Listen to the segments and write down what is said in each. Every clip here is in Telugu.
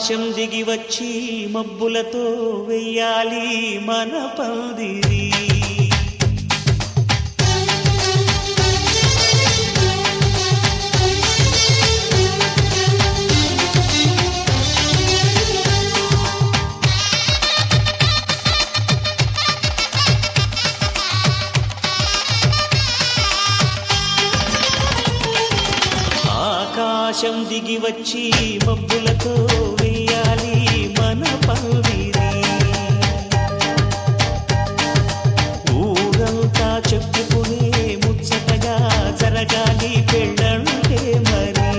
ఆకాశం దిగి వచ్చి మబ్బులతో వెయ్యాలి మన పందిరి. ఆకాశం దిగి వచ్చి మబ్బులతో వెయ్యాలి మన పందిరి. ఊరంతా చెప్పుకునే ముచ్చటగా జరగాలి పెళ్ళంటే మరి.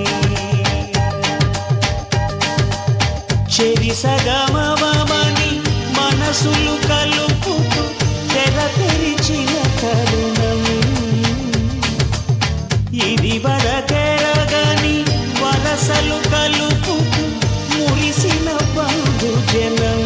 చెరి సగమవమని మనసులు కలుపుతూ తెర తెరిచిన తరుణం ఇది వరకెరగని వరసలు కలుపుతూ మురిసిన బంధు జనం.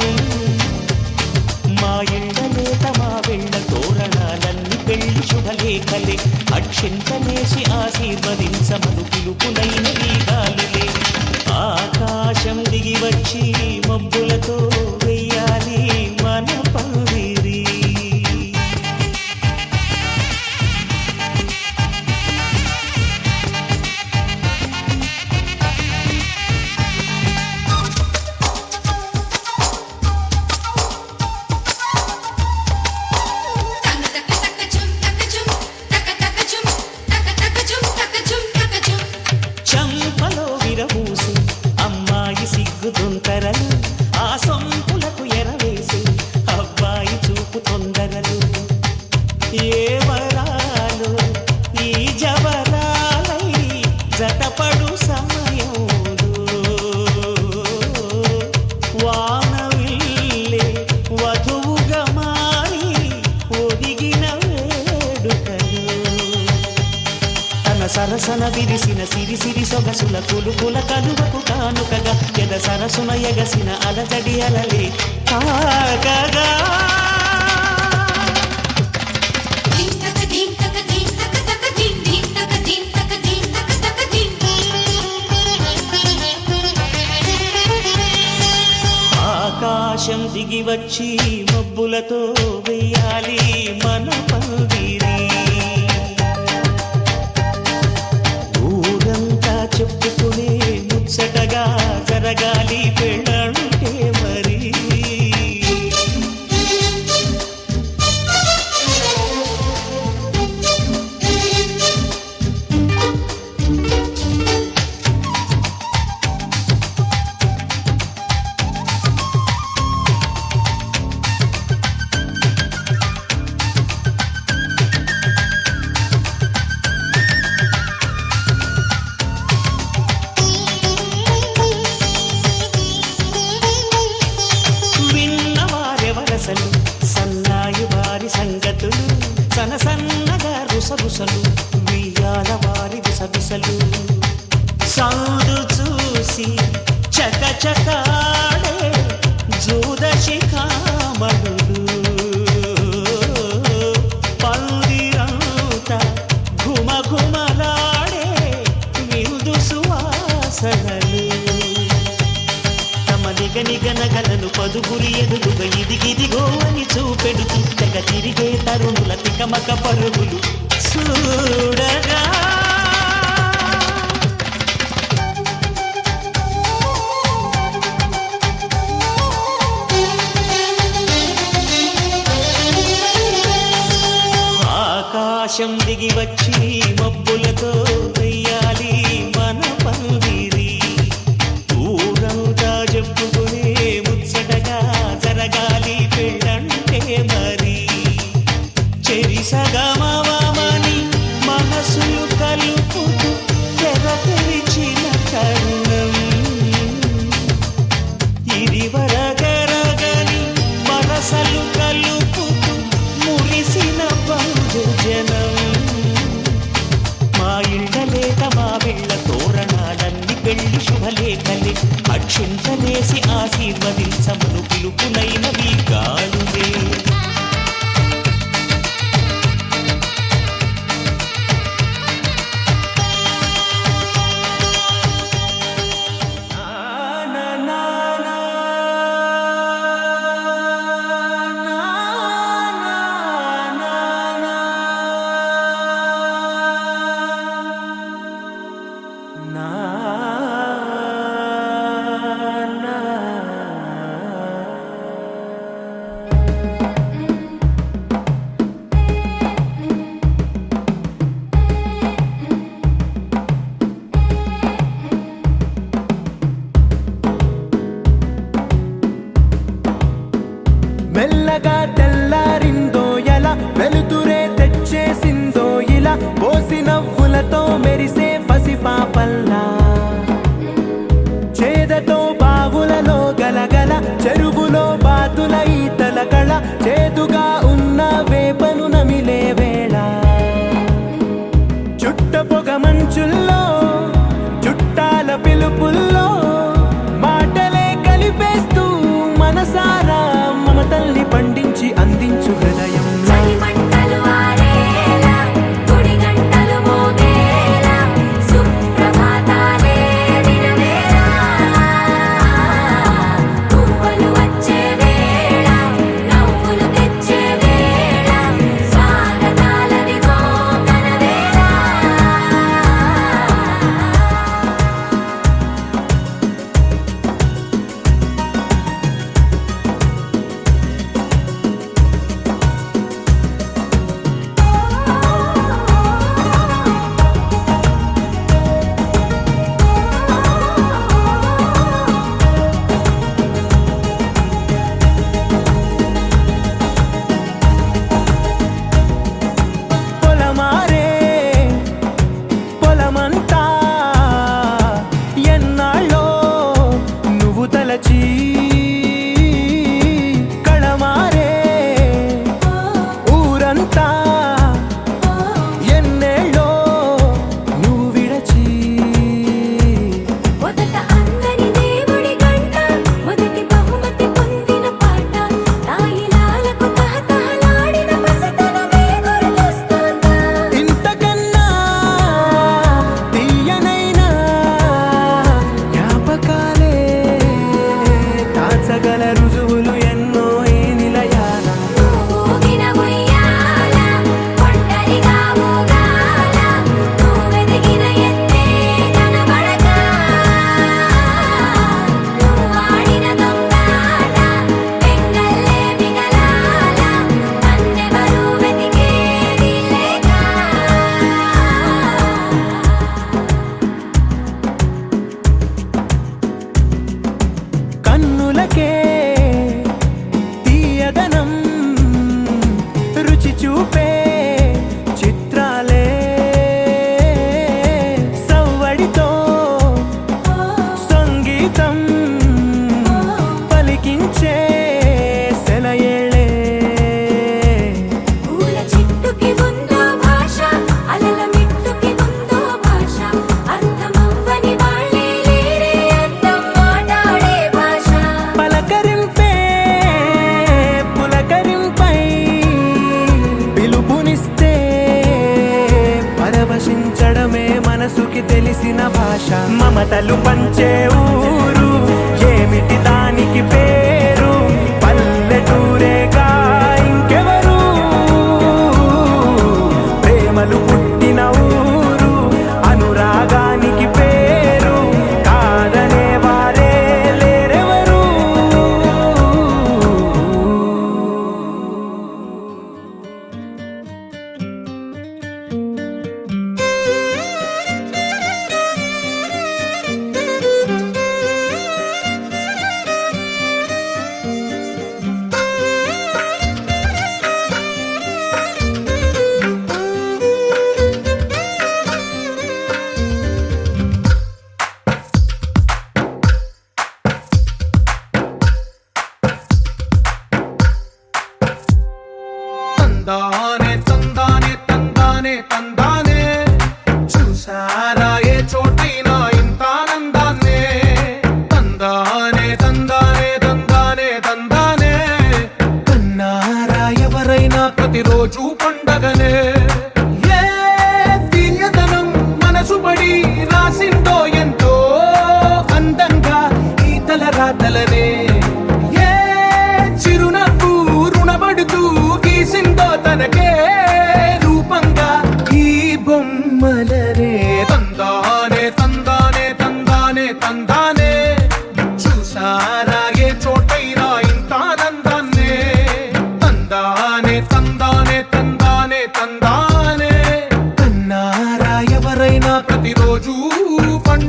మా ఇళ్ళలేత మా వెళ్ళ తోరణాలన్నీ పెళ్లి శుభలేఖలే అక్షింతలేసి ఆశీర్వదించమను పిలుపులైన గీతాలులే. ఆకాశం దిగి వచ్చి మబ్బులతో వెయ్యాలి మన పందిరి. తొందరలు ఆ సొంపులకు ఎరవేసి అబ్బాయి చూపు తొందరలు. ఏ వరాలు ఈ జవరాలై జతపడు సమయంలో వానవిల్లే వధువుగా మారి ఒదిగిన వేడుకలు. తన సరసన విరిసిన సిరి సిరి సొగసుల కులుకుల కలువకు కానుకగా ఎద సరసున ఎగసిన అలజడి అలలే కాగగా. ఆకాశం దిగి వచ్చి మబ్బులతో వెయ్యాలి మన పందిరి. ఊరంతా చెప్పుకునే ముచ్చటగా జరగాలి పెళ్ళంటే మరి. సన్నాయి వారి సంగతులు సన సన్నగా రుసరుసలు వియ్యాల వారి విసవిసలు. సాధు చూసి చక చకాడే జూదశిఖామణులు పందిరంతా ఘుమ ఘుమలాడే విందు సువాసనలు. నిగనగలను పదుగురి ఎదురుగా ఇదిగిదిగో అని చూపెడుతూ తెగ తిరిగే తరుణుల తికమక పరుగులు చూడగా. ఆకాశం దిగి వచ్చి మబ్బులతో వెయ్యాలి మన పందిరి. ఊరంతా చెప్పుకునే ముచ్చటగా జరగాలి పెళ్ళంటే మరి. చెరి సగమవమని మనసులు కలుపుతూ తెర తెరిచిన తరుణం ఇది వరకెరగని వరసలు కలుపుతూ మురిసిన బంధు జనం. మా ఇళ్ళలేక మా వెళ్ళ తోరణాలన్నీ పెళ్లి శుభలేఖలే అక్షింతలేసి ఆశీర్వదించమను పిలుపులైనవి గాలులే. na na నా మెల్లగా తెల్లారిందో ఎలా వెలుతురే తెచ్చేసిందో ఇలా పోసి నవ్వులతో మెరిసే పసిపాపల్లా చేదతో బావులలో గలగల చెరువులో బాతుల ఈతల కళ చేదుగా ఉన్న వేపను నమిలే వేళ చుట్ట పొగ మంచుల్లో చుట్టాల పిలుపుల్లో మాటలే కలిపేస్తూ మనసారా మమతల్ని పండించి అందించు హృదయం కళమారే ఊరంతా ఎన్నేళ్ళో నువ్వు విడచి మొదట అందని దేవుడి గంట మొదటి బహుమతి పొందిన పాట తాయిలాలకు తహతహలాడిన పసితనమే గుర్తొస్తుందా ఇంతకన్నా తీయనైనా జ్ఞాపకాలే దాచగల రుజువులు ఎన్నో ఈ నిలయాల ఊగిన ఉయ్యాల ఒంటరిగా ఊగాల నువ్వెదిగిన ఎత్తే కనబడక నువ్వాడిన దొంగాట వెంగల్లే మిగలాల నన్నెవరూ వెతికేది లేక కన్నులకే తీయదనం రుచి చూపే చిత్రాలే సవ్వడితో సంగీతం పలికించే సెలయేళే పూల చెట్టుకి ఉందో భాష అలల మిట్టుకి ఉందో భాష అర్థమవ్వని వాళ్ళే లేరే అర్థం మాట్లాడే భాష పలకరింపే పులకరింపై పిలుపునిస్తే పరవశించడమే మనసుకి తెలిసిన భాష మమతలు పంచే ఊరు ఏమిటి దానికి పేరు పల్లెటూరేగా ఇంకెవరు ప్రేమలు పుట్టిన ఊరు అనురాగానికి పేరు కాదనే వారే లేరెవరు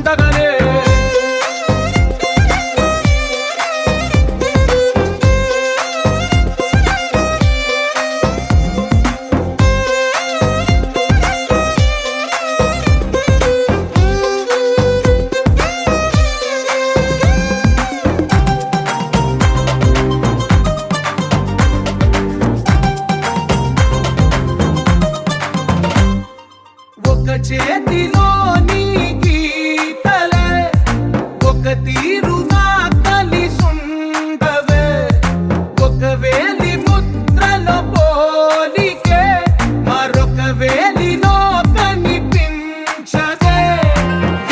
పండగనే. ఒక చేతిలోని గీతలే ఒక తీరుగా కలిసుండవే, ఒక వేలి ముద్రల పోలికే మరొక వేలిలో కనిపించదే.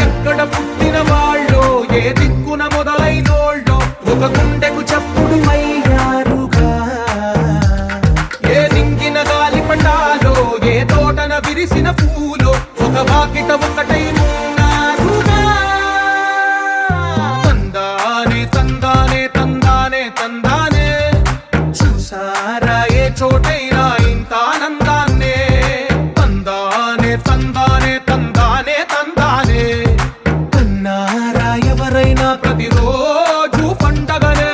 ఎక్కడ పుట్టిన వాళ్ళో ఏ దిక్కున మొదలైనోళ్ళో ఒక గుండెకు చప్పుడు అయ్యారుగా. ఏ దింగిన గాలి పటాలో ఏ తోటన విరిసిన పూలో ఒక వాకిట ఒకటై ఉన్నారుగా. తందానే తందానే తందానే తందానే, చూసారా ఏ చోటైనా ఇంత ఆనందాన్నే. తందానే తందానే తందానే తందానే, అన్నారా ఎవరైనా ప్రతిరోజు పండగనే.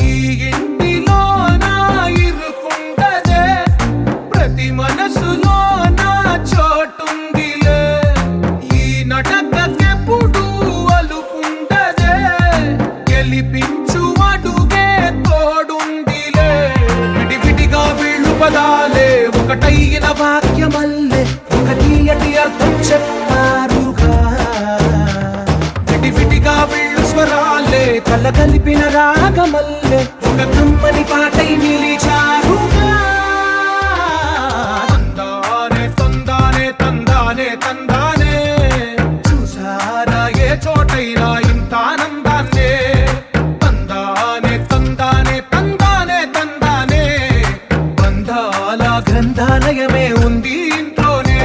ఈ ఇంటిలో నా ఇరుకుండదే, ప్రతి మనసులో నా చోటుందిలే. ఈ నటకెప్పుడు అలుకుండదే, గెలిపించు అడుగే తోడుందిలే. విడివిడిగా వీళ్ళు పదాలే ఒకటైన వాక్యమల్లే ఒక తీయటి అర్థం చెప్పారుగా. విడివిడిగా వీళ్ళు స్వరాలే కలగలిపిన రాగమల్లే ఒక కమ్మని పాటై నిలిచారుగా. తందానే తందానే తందానే తందానే, చూసారా ఏ చోటైనా ఇంత ఆనందాన్నే. తందానే తందానే తందానే తందానే, బంధాల గ్రంథాలయమే ఉంది ఇంట్లోనే.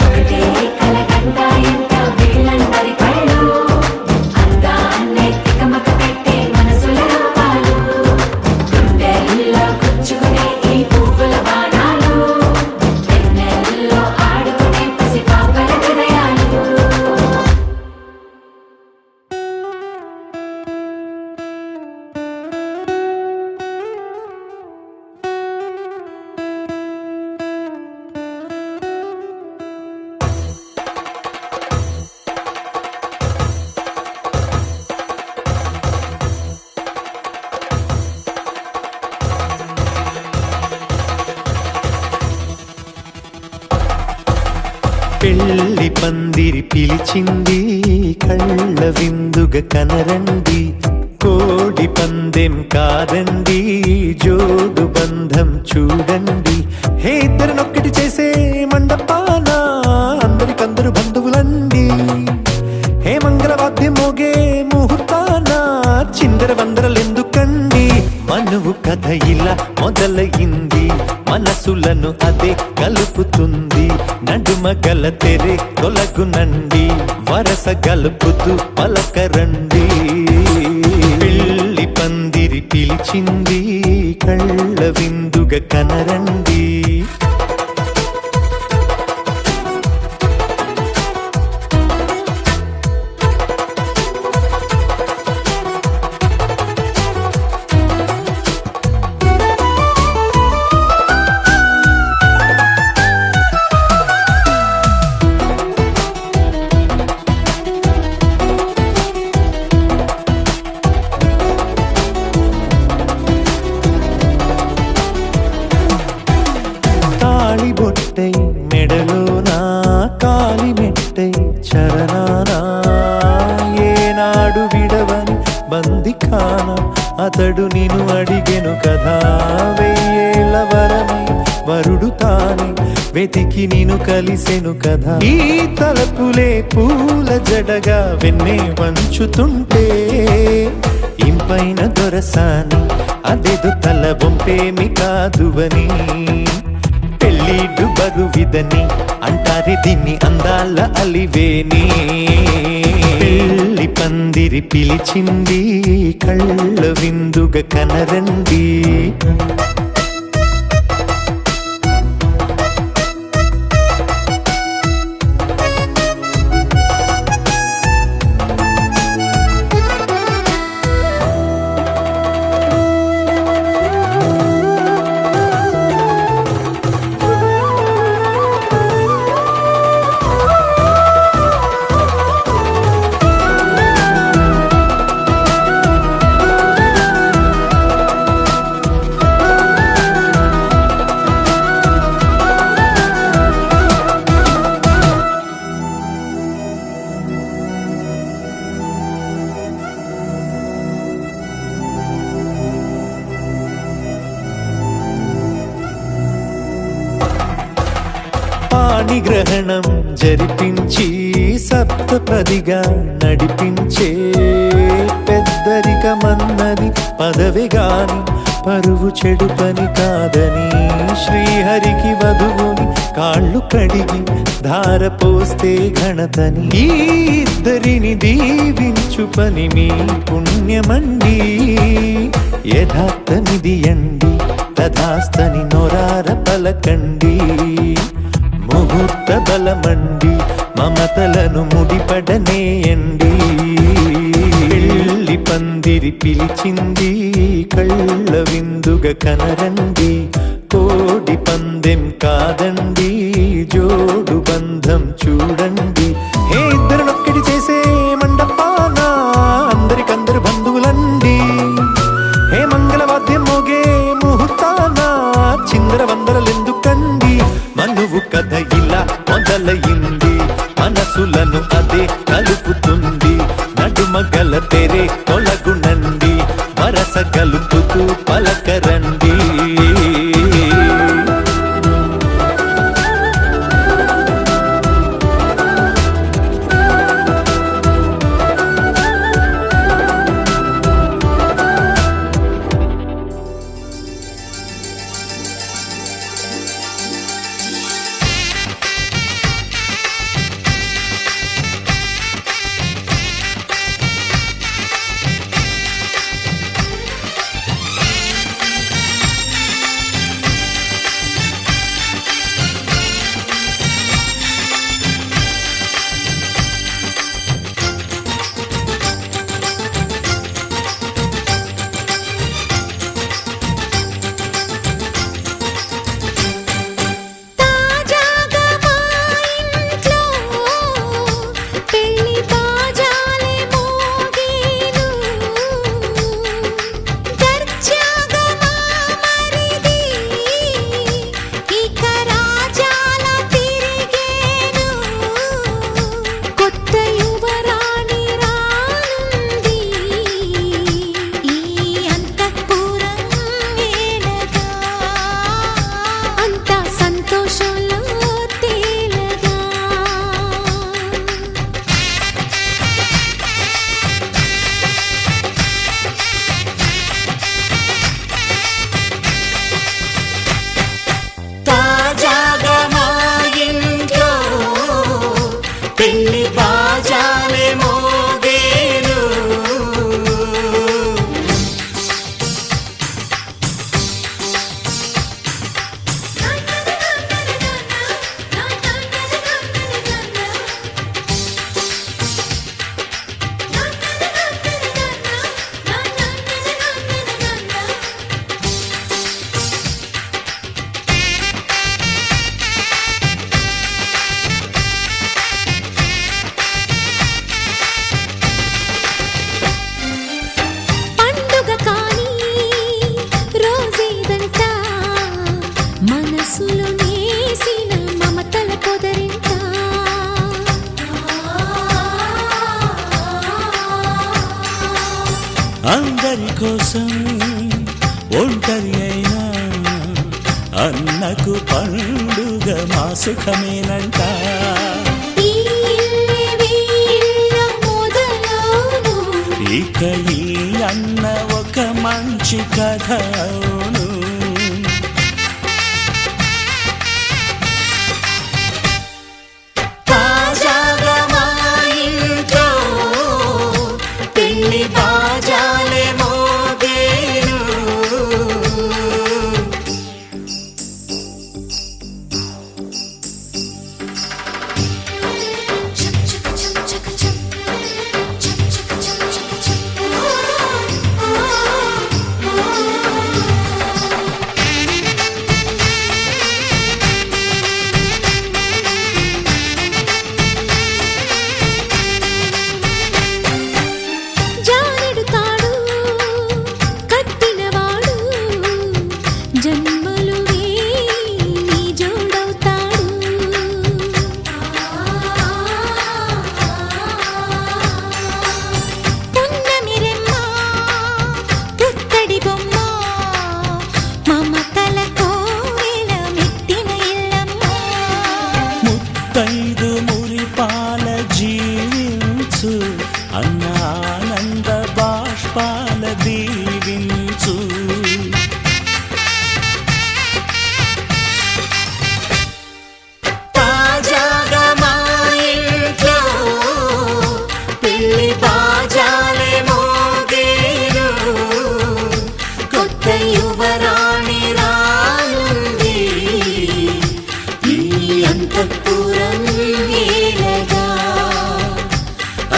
ఒకటే కలగంట ఇంట వీళ్ళందరి కళ్ళు, అందాన్నే తికమక పెట్టే మనసుల రూపాలు. గుండెల్లో గుచ్చుకునే ఈ పువ్వుల బాణాలు, వెన్నెల్లో ఆడుకునే పసిపాపల హృదయాలు. పెళ్లి పందిరి పిలిచింది, కళ్ళ విందుగా కనరండి. కోడి పందెం కాదండి, జోడు బంధం చూడండి. హే ఇద్దరినొక్కటి చేసే మండపాన అందరికందరు బంధువులండి. హే మంగళవాద్యం మోగే ముహూర్తాన చిందర వందరలెందుకండి. మనువు కథ ఇలా మొదలయింది, మనసులను అదే కలుపుతుంది. నడుమ గల తెరే తొలగునండి, వరస గలుపుతూ పలకరండి. పెళ్లి పందిరి పిలిచింది, కళ్ళ విందుగా కనరండి. బొట్టై మెడలోనా కాలి మెట్టై చరణానా, ఏనాడు విడవని బందిఖాన అతడు నిన్ను అడిగెను కదా. వెయ్యేళ్ళ వరమై వరుడు తానే వెతికి నిన్ను కలిసెను కదా. ఈ తలపులే పూల జడగా వెన్నే వంచుతుంటే ఇంపైన దొరసాని అదేదో తల వంపేమి కాదువని. పెళ్ళిడు బరువిదని అంటారే దీన్ని అందాల అలివేని. పెళ్లి పందిరి పిలిచింది కళ్ళ విందుగా కనరండి. పాణిగ్రహణం జరిపించి సప్తపదిగా నడిపించే పెద్దరికమన్నది పదవి గాని పరువు చెడు పని కాదని. శ్రీహరికి వధువుని కాళ్ళు కడిగి ధార పోస్తే ఘనతని. ఈ ఇద్దరిని దీవించు పని మీ పుణ్యమండి. యథార్థమిది అండి తథాస్తని నొరార పలకండి. ముహూర్త బలమండి మమతలను ముడిపడనేయండి. పెళ్లి పందిరి పిలిచింది కళ్ళ విందుగా కనరండి. కోడి పందెం కాదండి జోడు బంధం చూడండి. ఏ ఇద్దరినొక్కటి చేసే మండపాన అందరికందరు బంధువులండి. హే మంగళవాద్యం మోగే ముహూర్తాన చిందర వందరలెందుకండి. మనువు కథ ఇలా మొదలయింది మనసులను అదే కలుపుతుంది. నడుమగల తెరే తొలగునండి వరస కలుపుతూ పలకరండి. అందరి కోసం ఒంటరి అయినా అన్నకు పండుగ మా సుఖమేనంట. ఈ ఇల్లే వీళ్ళ మొదలవును. ఇక ఈ అన్న ఒక మంచి కథ అవును. తాజాగా మా ఇంట్లో పెళ్లి బాజాలే మోగేను. జారెడు తాడు కట్టినవాడు జన్మలు వేయి జోడవుతాడు. పున్నమిరెమ్మ పుత్తడి బొమ్మ మమతల కోవెల మెట్టిన ఇల్లమ్మ. ముత్తైదు మురిపాల జీవించు అన్న ఆనంద బాష్పాల దీవించు. తాజాగా మా ఇంట్లో పెళ్లి బాజాలే మోగేను. కొత్త యువరాణి రానుంది ఈ అంతఃపురం ఏలగా.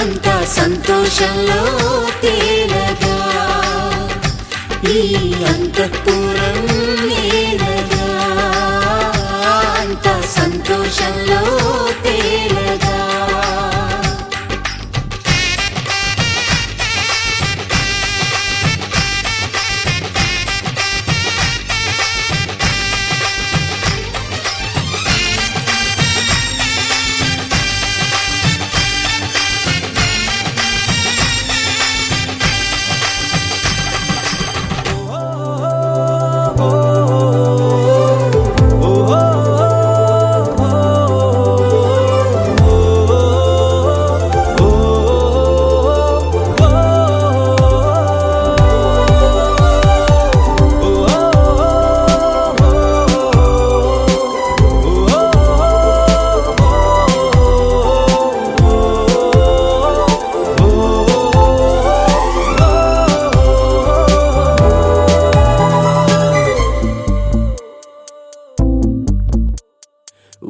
అంతా సంతోషంలో తేలగా ఈ అంతఃపురం ఏలగా. అంతా సంతోషంలో తేలగా.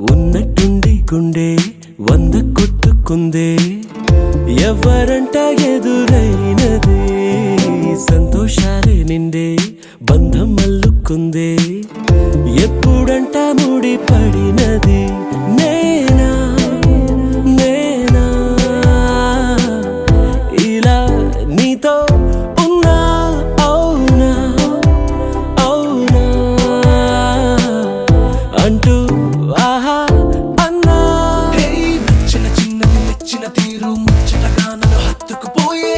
ఉన్నట్టుండి గుండె 100 కొట్టుకుందే. ఎవరంట ఎదురైనదే సంతోషాలే నిండే బంధం అల్లుకుందే. ఎప్పుడంట ముడి పడినది నేనా నేనా ఇలా నీతో ఉన్నా అవునా అవునా అంటూ ఆహా అన్నా. నచ్చిన చిన్నది మెచ్చిన తీరు ముచ్చటగా నన్ను హత్తుకుపోయే.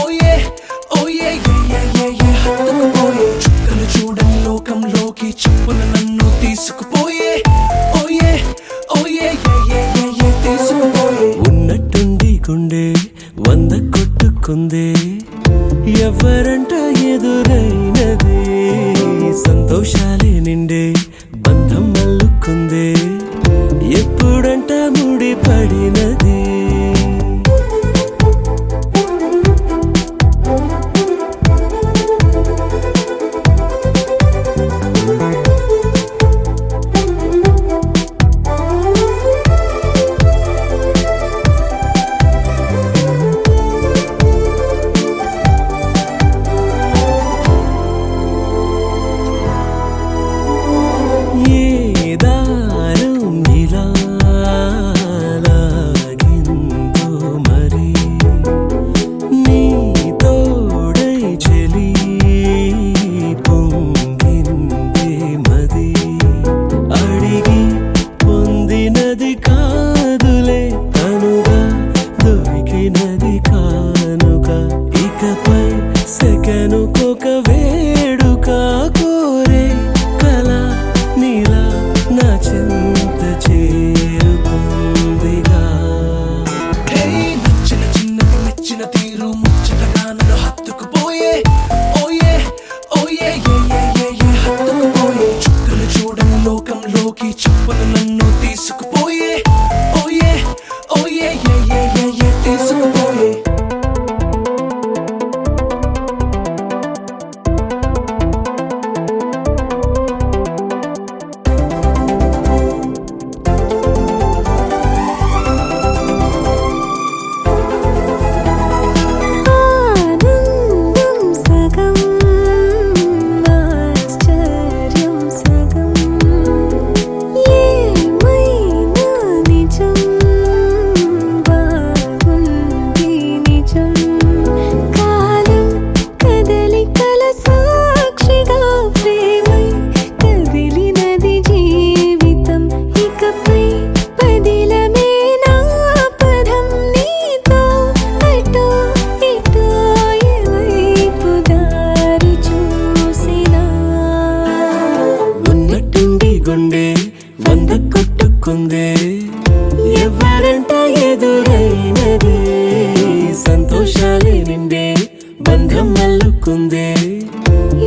ఓయే ఓయే హత్తుకుపోయే. చుక్కలు చూడని లోకంలోకి చెప్పున నన్ను తీసుకుపోయే. ఓయే ఓయే తీసుకుపోయే. ఉన్నట్టుండి గుండె 100 కొట్టుకుందే. ఎవరంట ఎదురైనదే సంతోషాలే నిండే బంధం అల్లుకుందే. ఎప్పుడంట ముడి పడినది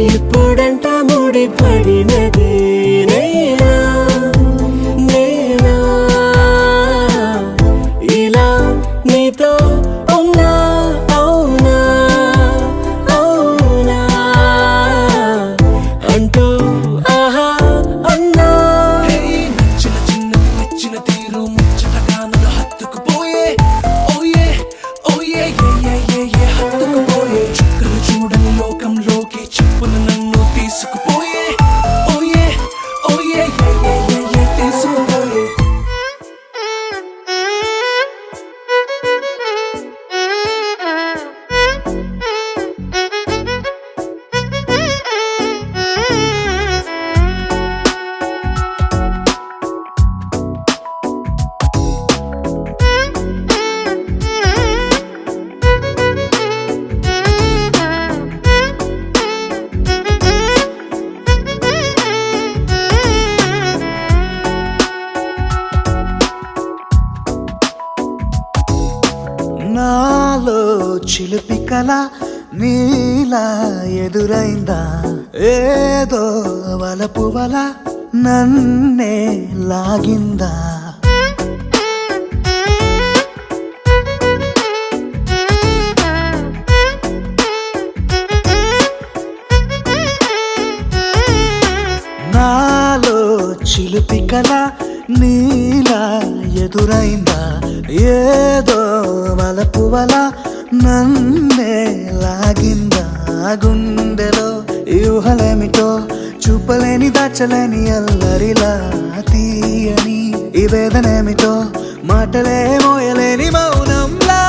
ఇప్పుడంట ముడిపడినది నేనా నేనా ఇలా నీతో ఉన్నా అవునా అవునా అంటూ ఆహా అన్నా నచ్చిన చిన్నది మెచ్చిన తీరు ముచ్చటగా నన్ను హత్తుకుపోయే ఓయే ఓయే ఏ హత్తుకుపోయే చుక్కలు చూడని లోకంలోకి చెప్పున నన్ను తీసుకుపోయే ఓయే ఓయే ఏ తీసుకుపోయే నాలో చిలిపి కళ నీలా ఎదురైందా ఏదో వలపు వల నన్నే లాగిందా నాలో చిలిపి కళ నీలా ఎదురైందా ఏదో వలపు వల నన్నే లాగిందా గుండెలో ఊహలేమిటో చూపలేని దాచలేని అల్లరిలా తీయని ఈ వేదనేమిటో మాటలే మోయలేని మౌనంలా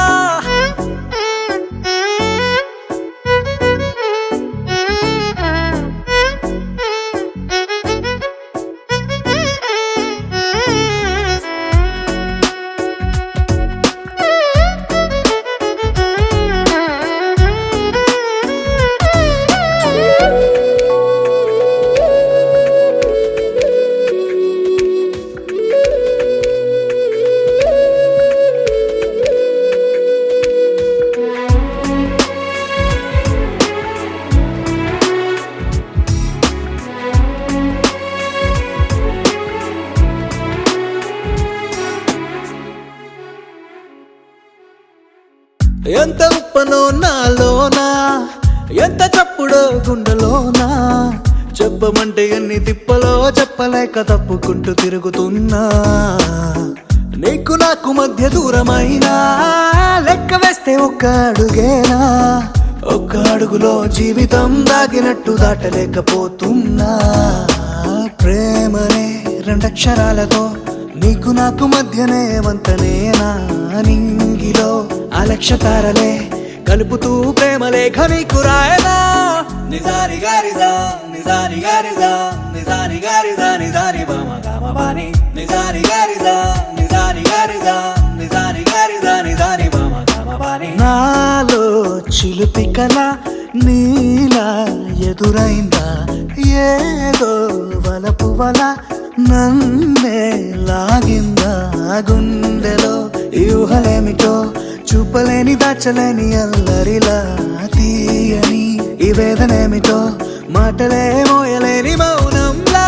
ఎంత ఉప్పనో నాలోనా ఎంత చప్పుడో గుండెలోనా చెప్పమంటే ఎన్ని తిప్పలో చెప్పలేక తప్పుకుంటూ తిరుగుతున్నా నీకు నాకు మధ్య దూరమైనా లెక్క వేస్తే ఒక్క అడుగేనా ఒక్క అడుగులో జీవితం దాగినట్టు దాటలేకపోతున్నా ప్రేమనే రెండక్షరాలతో నీకు నాకు మధ్యనే వంతనేనా నింగిలో అలక్ష్య తారలే కలుపుతూ ప్రేమ లేఖ నీకు రాయదా నిజారి గారిదా నిజారి గారిదా నిజారి గారిదా నిజారి బామ గామ బాని నిజారి గారిదా నిజారి గారిదా నిజారి గారిదా నిజారి బామ గామ బాని నాలో చిలిపి కళ నీలా ఎదురైందా ఏదో వలపు వల నన్నే లాగిందా గుండెలో ఊహలేమిటో చూపలేని దాచలేని అల్లరిలా తీయని ఈ వేదనేమిటో మాటలే మోయలేని మౌనంలా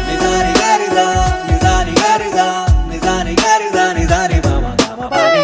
నిజారి గారిదా నిజారి గారిదా నిజారి గారిదా నిజారి బామ గామ బాని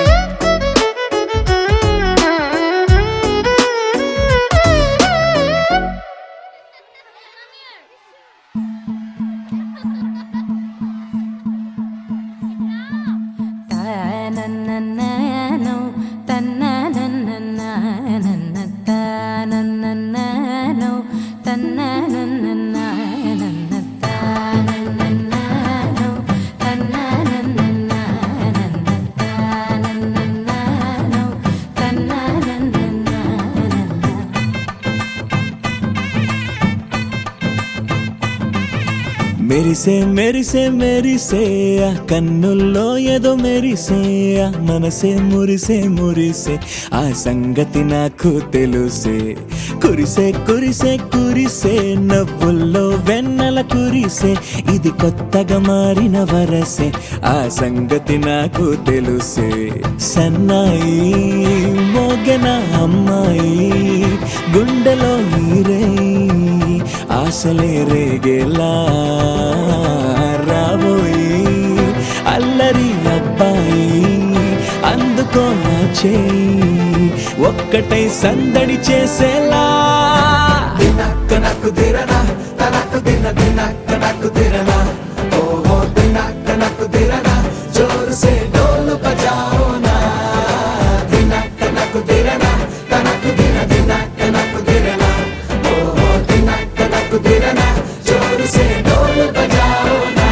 మెరిసే మెరిసే మెరిసే ఆ కన్నుల్లో ఏదో మెరిసే ఆ మనసే మురిసే మురిసే ఆ సంగతి నాకు తెలుసే కురిసే కురిసే కురిసే నవ్వుల్లో వెన్నెల కురిసే ఇది కొత్తగా మారిన వరసే ఆ సంగతి నాకు తెలుసే సన్నాయి మోగన అమ్మాయి గుండెలో ఈరే ఆశలే రేగేలా రాబోయి అల్లరి అబ్బాయి అందుకో నా చేయి ఒక్కటై సందడి చేసేలా దినక్క నాకు దిరనా తనకు దిన దినక్క నాకు దిరనా ఓహో దినక్క నాకు దిరనా జోరు సే డోలు బజాओ నా దినక్క నాకు దిరనా తనకు దిన దినక్క నాకు దిరనా ఓహో దినక్క నాకు దిరనా జోరు సే డోలు బజాओ నా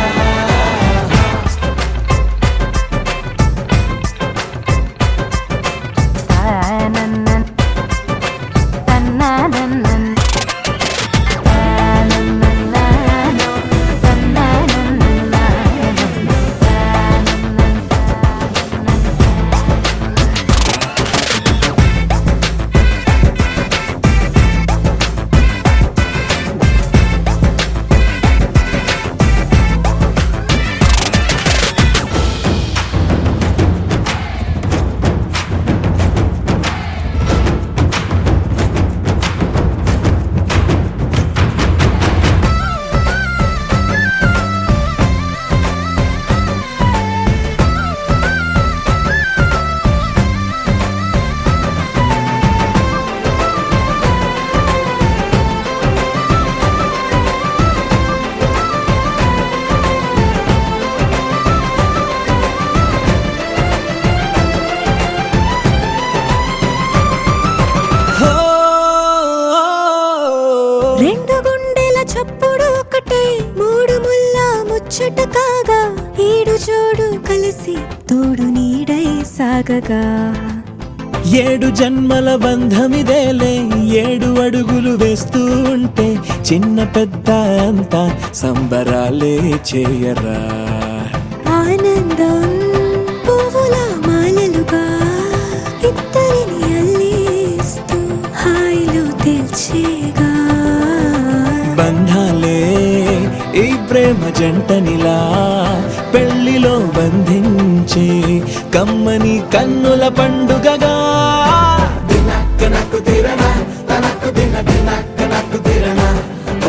రెండు గుండెల చప్పుడు ఒకటే మూడు ముల్ల ముచ్చట కాగా ఈడు జోడు కలిసి తోడు నీడై సాగగా ఏడు జన్మల బంధమిదేలే ఏడు అడుగులు వేస్తూ ఉంటే చిన్న పెద్ద అంతా సంబరాలే చేయరా ఆనందం పువ్వుల మాలలుగా ఇద్దరిని అల్లేస్తూ హాయిలో తెల్చేగా బంధాలే ఈ ప్రేమ జంటనిలా పెళ్లిలో బంధించే కమ్మని కన్నుల పండుగగా దినక్క నాకు దిరనా తనకు దిన దినక్క నాకు దిరనా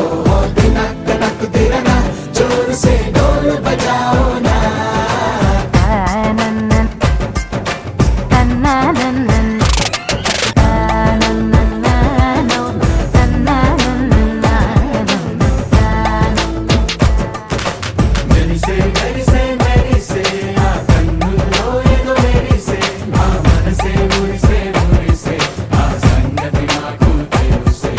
ఓహో దినక్క నాకు దిరనా జోరు సే డోలు బజాओ నా మెరిసే మెరిసే మెరిసే ఆ కన్నుల్లో ఏదో మెరిసే ఆ మనసే మురిసే మురిసే ఆ సంగతి నాకు తెలుసే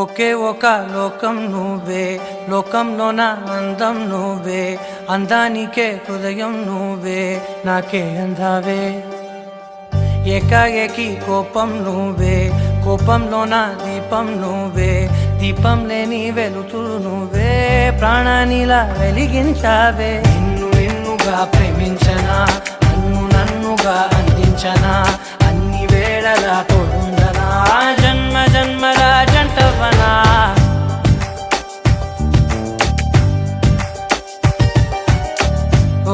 ఒకే ఒక లోకం నువ్వే లోకంలో నా అందం నువ్వే అందానికే హృదయం నువ్వే నాకే అందావే ఏకాఏకి కోపం నువ్వే కోపంలో నా దీపం నువ్వే దీపం లేని వెలుతురు నువ్వే ప్రాణానిలా వెలిగించావే నిన్ను నిన్నుగా ప్రేమించనా నన్ను నన్నుగా అందించనా అన్ని వేళలా తోడుందనా జన్మ జన్మల జంటవనా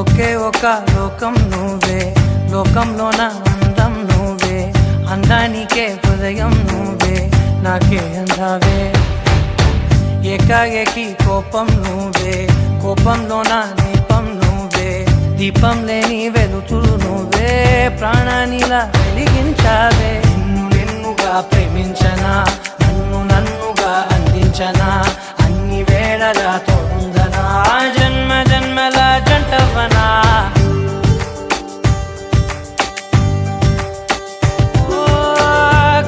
ఒకే ఒక లోకం నువ్వే లోకంలో నా అందం నువ్వే అందానికే హృదయం నువ్వే నాకే అందావే ఏకాఏకి కోపం నువ్వే కోపంలో నా దీపం నువ్వే దీపం లేని వెలుతురు నువ్వే, ప్రాణానిలా వెలిగించావే. నిన్నుగా ప్రేమించనా, నన్నుగా అందించనా, అన్ని వేళలా తోడుందనా, జన్మ జన్మల జంటవనా.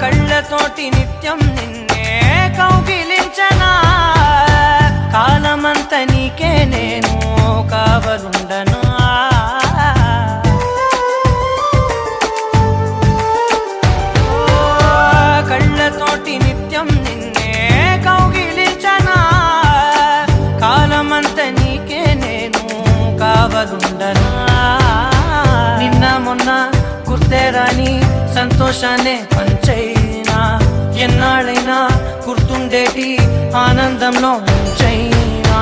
కళ్ళతోటి నిత్యం నిన్నే కౌగిలించనా, కాలమంత నీకే నేను కావలుండనా. కళ్ళతోటి నిత్యం నిన్నే కౌగిలించనా, కాలమంత నీకే నేను కావలుండనా. నిన్న మొన్న గుర్తేరాని సంతోషాన్ని పంచైనా, ఎన్నాళ్ళైనా గుర్తుండేటి ఆనందంలో ముంచైనా,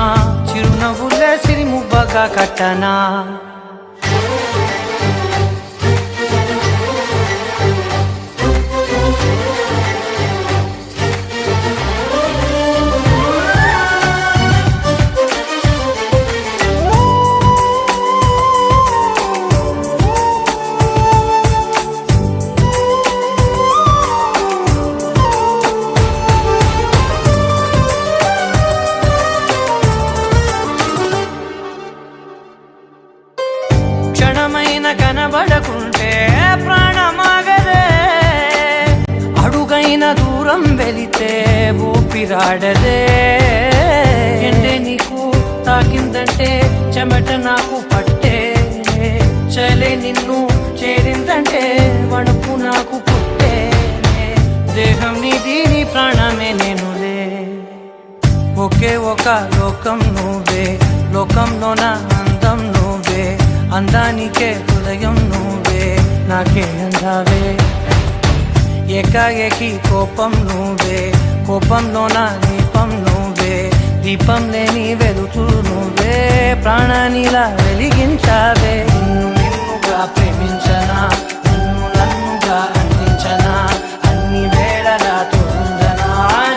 చిరునవ్వులే సిరిముబ్బగా కట్టనా. క్షణమైన కనబడకుంటే ప్రాణమాగదే, అడుగైన దూరం వెళితే ఊపిరాడదే. ఎండే నీకు తాకిందంటే చెమట నాకు పట్టే, చలే నిన్ను చేరిందంటే వణుకు నాకు పుట్టే. దేహం నీది, నీ ప్రాణమే నేనులే. ఒకే ఒక లోకం నువ్వే, లోకంలోన అందం నువ్వే, అందానికే హృదయం నువ్వే, నాకే అందావే. ఏకాఏకి కోపం నువ్వే, కోపంలోన దీపం నువ్వే, దీపం లేని వెలుతురు నువ్వే, ప్రాణానిలా వెలిగించావే. నిన్నుగా ప్రేమించనా, నన్నుగా అందించనా, అన్ని వేళలా తోడుందనా,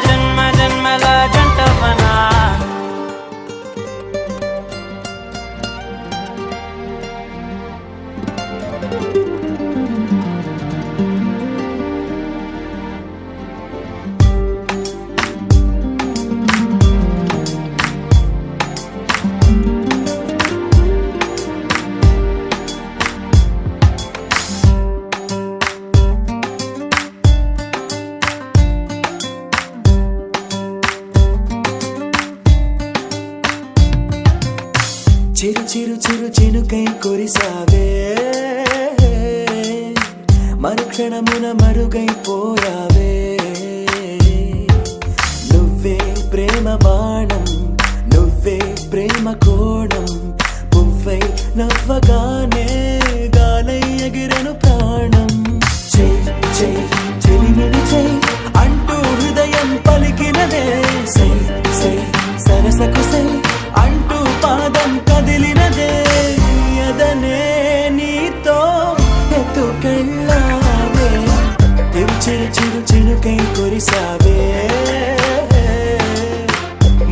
జన్మ జన్మల జంటవనా. చిరు చిరు చిరు చినుకై కురిసావే, మరుక్షణమున మరుగైపోయావే. నువ్వే ప్రేమ బాణం, నువ్వే ప్రేమ కోణం, పువ్వై నవ్వగానే గాలై ఎగిరెను ప్రాణం. చెయ్ చెయ్ చెలిమిని చెయ్ అంటూ హృదయం పలికినదే, సై సై సరసకు సై అంటూ పాదం కదిలినదే. ఎదనే నీతో ఎత్తుకెళ్ళావే, చిరు చిరు చినుకై కురిసావే,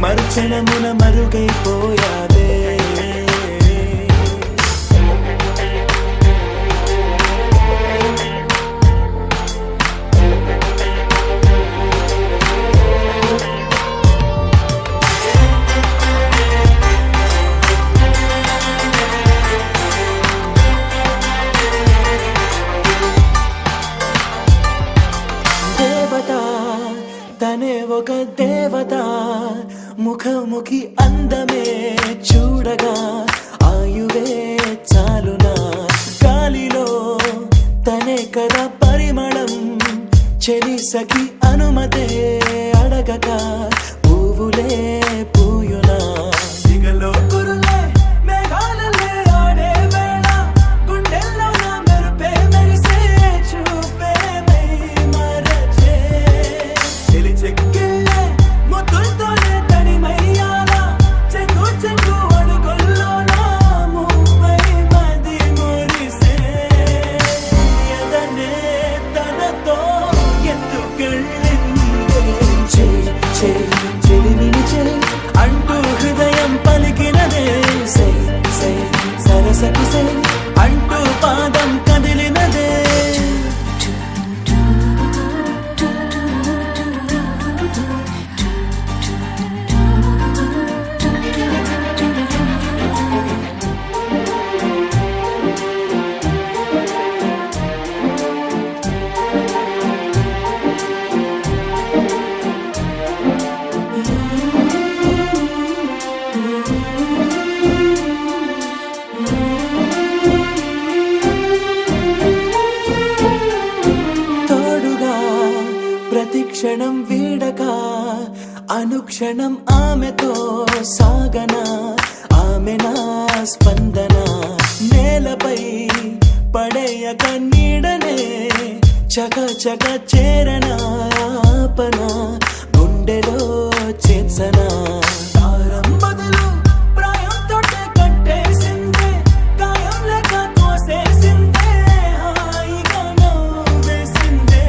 మరుక్షణమున మరుగైపోయావే. తనే ఒక దేవత, ముఖముఖి అందమే చూడగా ఆయువే చాలునా. గాలిలో తనే కదా పరిమళం, చెలి సఖి అనుమతే అడగక పువ్వులే పూయునా. దిగలో కురులే మేఘాలలే ఆడే వేళ, గుండెల్లో నా మెరుపే మెరిసే చూపే మై మరచే. చెక్కిళ్ళే ముద్దులతోనే తడిమయ్యాల, చెంగు చెంగు అడుగుల్లో నా ముప్పై మది మురిసే. ఎదనే తనతో ఎత్తుకెళ్ళ సరసకుసే అంటూ పాదం కదిలినదే ప్రతిక్షణం వీడక అనుక్షణం ఆమెతో సాగనా ఆమె నా స్పందన నేలపై పడేయక నీడనే చక చక చేరనా ఆపన గుండెలో చేర్చనా దారం బదులు ప్రాయంతో కట్టేసిందే గాయం లేక తోసేసిందే హాయిగా నవ్వేసిందే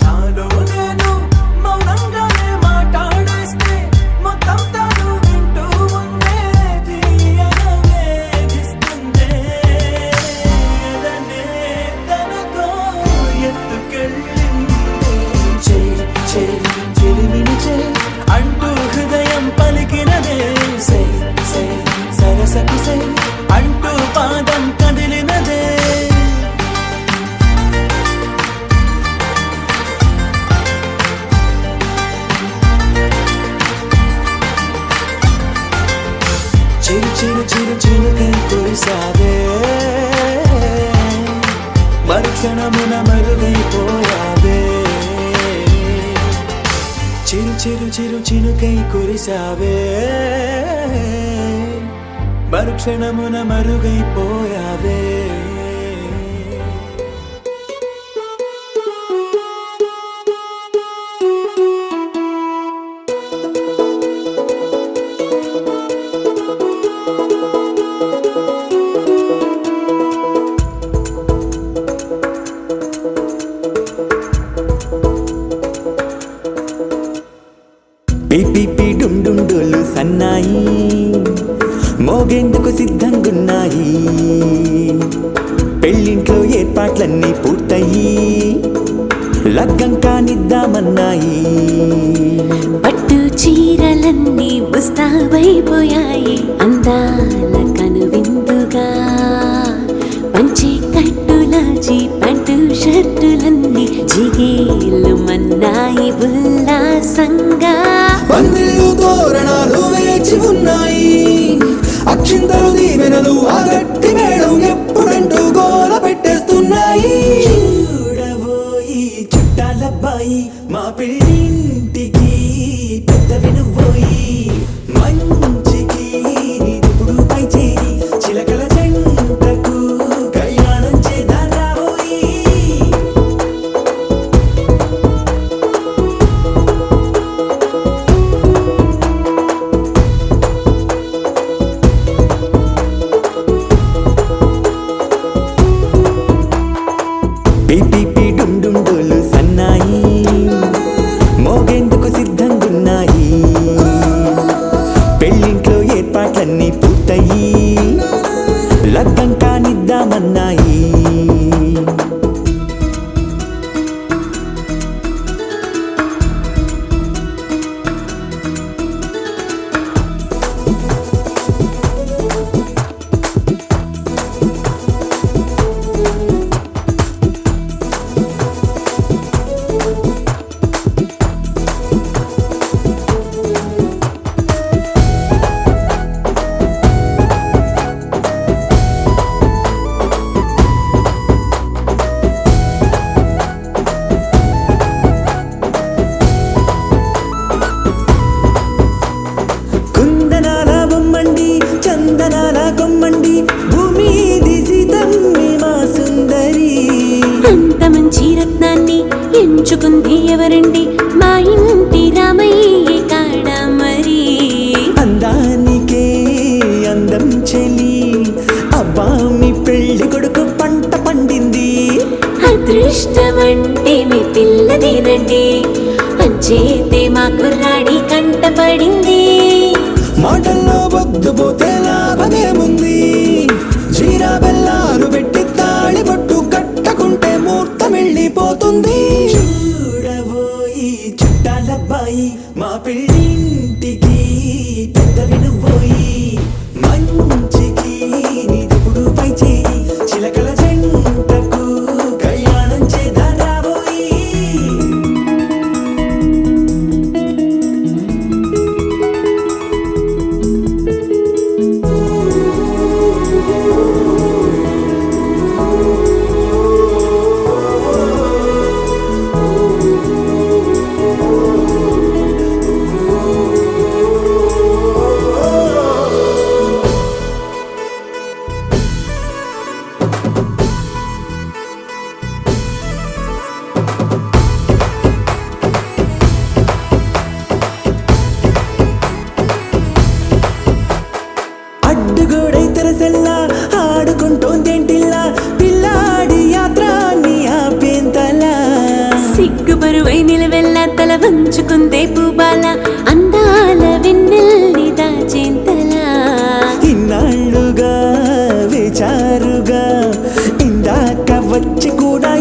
నాలో నేను మౌనంగానే మాట్లాడేస్తే మొత్తం తను వింటూ ఉందే తీయగా వేధిస్తుందే ఎదనే తనతో ఎత్తుకెళ్ళింది చెలిమిని అంటూ హృదయం పలికినదే సై సై సరసకు సై అంటూ పాదం కదిలినదే చిరు చిరు చిరు చిరుకై కురిసావే మరుక్షణమున మరుగైపోయావే చిరు చిరు చిరు చినుకై కురిసావే మరుక్షణమున మరుగైపోయావే పిపి డుండుండులు సన్నాయి మోగేందుకు సిద్ధంగున్నాయి పెళ్ళింట్లో ఏర్పాట్లన్నీ పూర్తయి లగ్గం కానిద్దామన్నాయి పట్టు చీరలన్నీ ముస్తాబైపోయాయి అందాల కనువిందుగా పంచి కట్టులాచి పంటు షర్టులన్నీ జిగేలు మన్నాయి ఉల్లాసంగా పందిళ్ళు తోరణాలు వేచి ఉన్నాయి అక్షింతలు దీవెనలు ఆ గట్టి మేడం ఎప్పుడంటూ గోల పెట్టేస్తున్నాయి చూడబోయి చుట్టాలబ్బాయి మా పెళ్ళింటికి పెద్ద వినుబోయి మంచికి ఇప్పుడు పై చేయి చిలకల జంటకు కళ్యాణం చేద్దాం రాబోయి పిపి డుండుండులు సన్నాయి మోగేందుకు సిద్ధంగున్నాయి పెళ్ళింట్లో ఏర్పాట్లన్నీ పూర్తయి లగ్గం కానిద్దామన్నాయి ఎంచుకుంది ఎవరండి మా ఇంటి రామయ్య కాడ మరి అందానికే అందం చెలి అబ్బా మీ పెళ్లి కొడుకు పంట పండింది అదృష్టమంటే మీ పిల్లదేనండి అంచేతే మా కుర్రాడి కంటపడింది మాటల్లో బొద్దుపోతే లాభమేముంది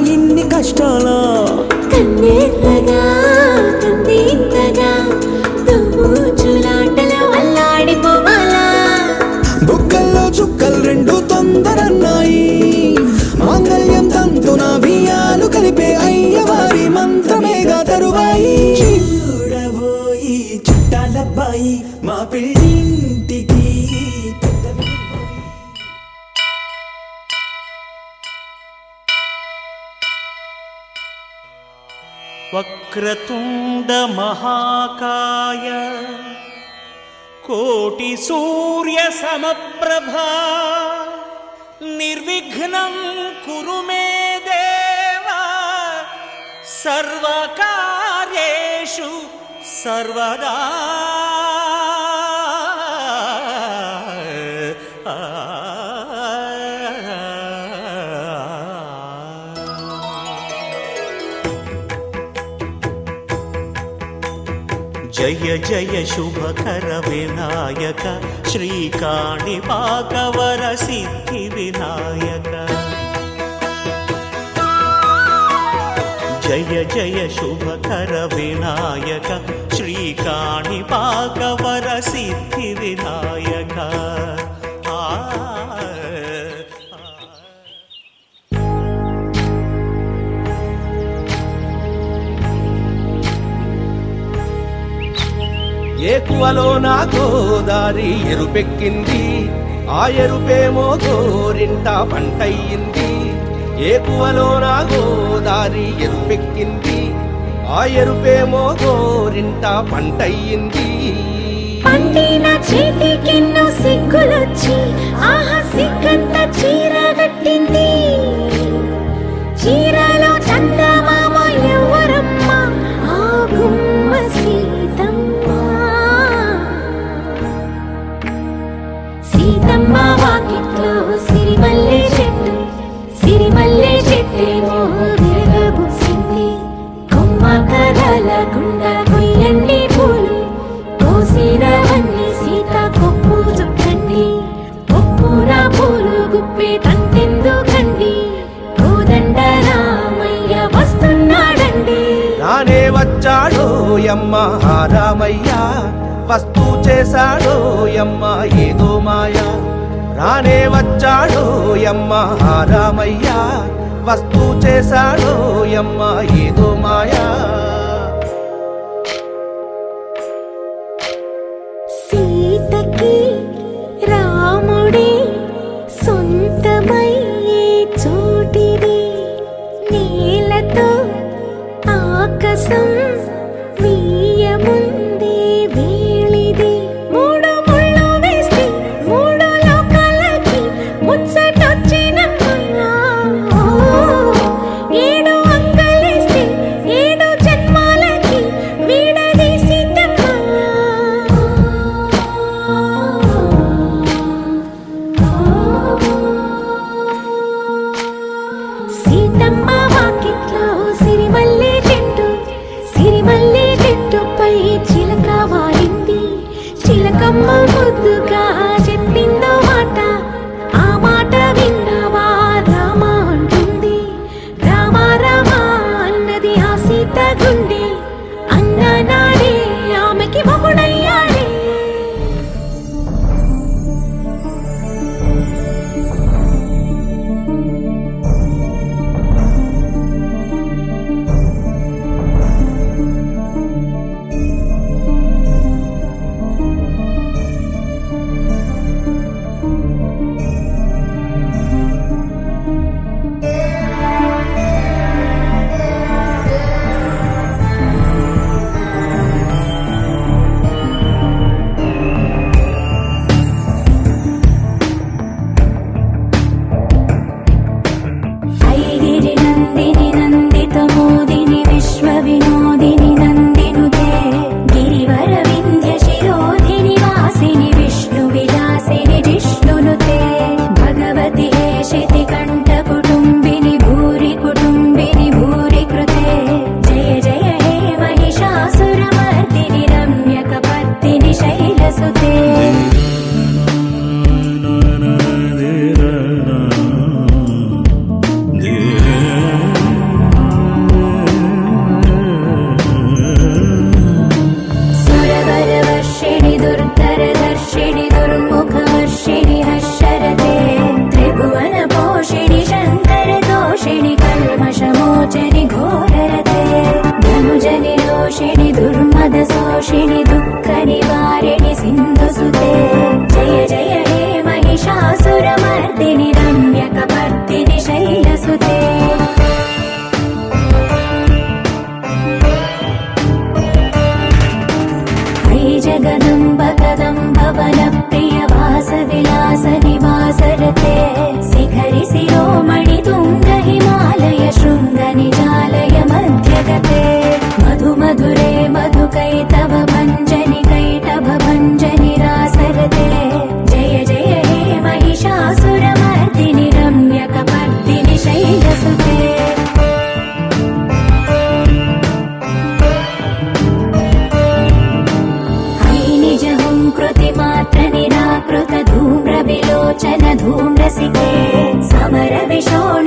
ఇన్ని కష్టాలా కన్నెర్రగా కందింతగా దోచులాటలో అల్లాడిపోవాలా బుక్కల్లో చుక్కలు రెండు తొందరన్నాయి మాంగళ్యం తంతున బియ్యాలు కలిపే అయ్యవారి మంత్రమేగా తరువాయి చూడబోయి చుట్టాలబ్బాయి మా పెళ్ళింటికి వక్రతుండ మహాకాయ కోటి సూర్య సమప్రభా నిర్విఘ్నం కురు మే దేవా సర్వకార్యేషు సర్వదా జయ జయ శుభకర వినాయక శ్రీకాణిపాకవర సిద్ధి వినాయక జయ జయ శుభకర వినాయక శ్రీకాణిపాకవర సిద్ధి వినాయక ఏకువలో నా గోదారి ఎరుపెక్కింది ఆ ఎరుపేమో గోరింట పంటయ్యింది ఏకువలో నా గోదారి ఎరుపెక్కింది ఆ ఎరుపేమో గోరింట పంటయ్యింది పండిన చేతికెన్నో సిగ్గులొచ్చి ఆహా సిగ్గంత చీర కట్టింది చీరలో చందమామ ఎవరమ్మ ఆ గుమ్మ సీతమ్మ సీతమ్మ వాకిట్లో సిరిమల్లె చెట్టేమో విరగబూసింది కొమ్మ కదలకుండా కొయ్యండి పూలు కోసిరవన్నీ సీత కొప్పు చుట్టండి కొప్పున పూలు గుప్పే తంతెందుకండి కోదండ రామయ్య వస్తున్నాడండి రానే వచ్చాడో యమ్మ రామయ్య వస్తూ చేశాడో యమ్మ ఏదో మాయా రానే వచ్చాడో యమ్మ రామయ్య వస్తూ చేశాడో యమ్మ ఏదో మాయా సీతకి రాముడే సొంతమయ్యే చోటిది నేలతో ఆకాశం వీయముందే వేళిది మూడు ముళ్ళు వేస్తే మూడు లోకాలకి ముచ్చటొచ్చినమ్మా ఏడు అంగలేస్తే ఏడు జన్మాలకి వీడదీసిద్దమ్మా సీతమ్మ వాకిట్లో సిరిమల్లె చెట్టుపై చిలక వాలింది చిలకమ్మ ముద్దుగా చెప్పిందో మాట ఆ మాట విన్నవా రామ అంటుంది రామ రామ అన్నది ఆ సీత గుండె అన్న నాడే ఆమెకి మొగుడయ్యాడే పరమేశోడ